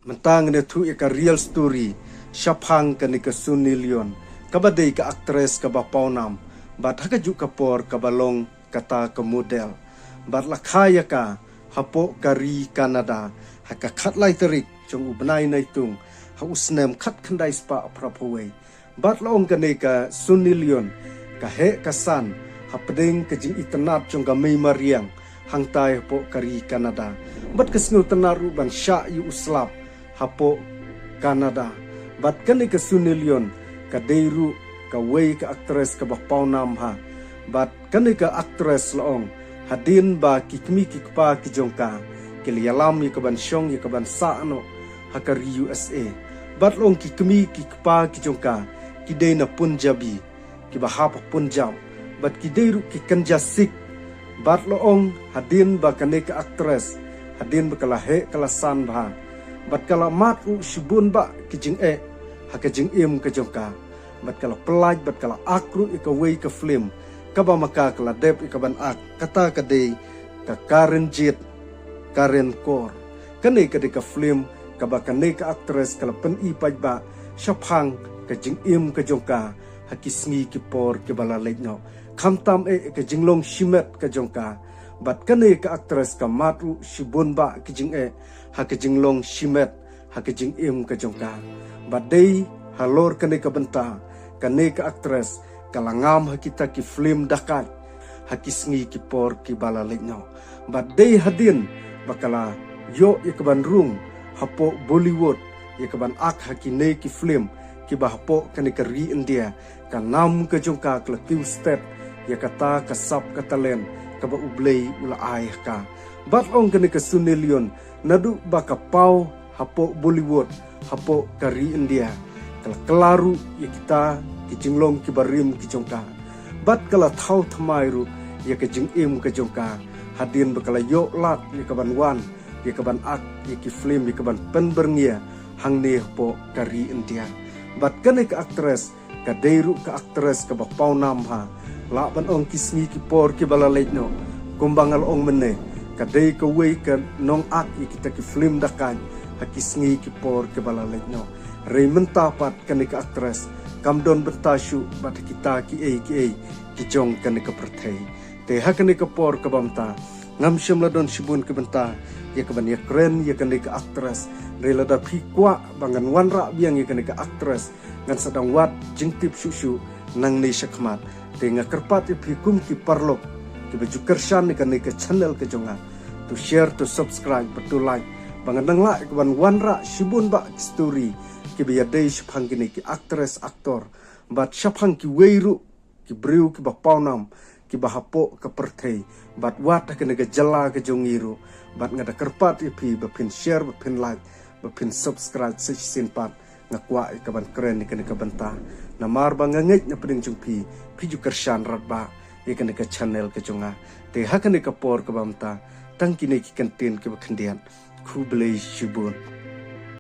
mentang ne thu ka real story Shaphang ka ni ka Sunilion kabadai ka actress ka ba paunam bat haka ju ka por ka balong kata ka model bat lakhaya ka hapo kari Canada haka khatlai tarik chung ubnai nai tung ha usnem khat khandai spa prapowe bat laong ka ni ka Sunilion ka he ka san hapding ka jing itanat chung ka mei mariang hangtai hapo kari Canada bat kasngu tanaru ban sha yu uslap hapo Canada bat kani ka Sunilion ka deiru ka wei ka actress ka bapaunam ha bat kani ka actress laong hadin ba kikmi kikpa kijongka kilialam yi ka ban syong yi ka ban sa ano hakari USA bat long kikmi kikpa kijongka kidei na Punjabi ki bahapa Punjab bat kideiru kikanja Sikh bat laong hadin ba kani ka actress hadin ba kala he kala san ba bat kala mat u shibun ba kijing haka jing im ka jongka bat kala pelaj bat kala akru ika wei ka film kaba maka kala dep ika ban ak kata ka de ka Karen Jit Karen Kor kane ka de ka film kaba kane ka actress kala pen i paj ba Shaphang ka jing im ka jongka hakisngi ki por ke bala leino khamtam ka jinglong shimet ka jongka bat kane ka actress ka matu shibun ba ki jing haka jinglong shimet haka jing im ka jongka badai halor kane ka benta kane ka actress kalangam hakita ki film dakat hakisngi ki por ki bala leino badai hadin bakala yo ikaban rung hapo Bollywood ikaban ak hakine ki film ki bahapo kane ka ri India kanam ka jongka kla kiu step ya kata kasap katalen ka ba ublei ula ai ka bat ong kane ka Sunilion nadu baka pau hapo Bollywood hapo kari India kala kelaru ya kita kijinglong kibarim kijongka bat kala thau thamairu ya kijing im kijongka hadin bakala yo lat ya kaban wan ya kaban ak ya ki film ya kaban pen berngia hangne hapo kari India bat kane ka actress ka deiru ka actress ka bapau nam ha la ban ong kismi ki por ki bala leitno kumbangal ong mene ka dei ka wei ka nong ak ya kita ki film dakan hakisngi ki por ke bala leitno Raymond tapat kane ka actress kamdon bertasyu bat kita ki jong kane ka perthei te hakane ka por ka bamta ngam shimla don shibun ke benta ya ka ban ya kren ya kane ka actress rela da phikwa bangan wanra biang ya kane ka actress ngan sadang wat jingtip shushu nang ni shakmat te nga kerpat phikum ki parlok ki baju kershan ni kane ka channel ke jonga to share to subscribe to like bangan la kaban wanra shibun ba story ki biadai Shaphang kini ki actress aktor bat Shaphang ki weiru ki breu ki bapaunam ki bahapo ka perthei bat wat ka nega jala ka jongiru bat ngada kerpat ipi bapin share bapin like bapin subscribe sin pat ngakwa kaban keren ni ka benta namar bangangit na peding jungpi piju kershan ratba ikan ka channel ka jonga te hakane ka por ka bamta tangkine ki kantin ki bakhandian Kublai Shibun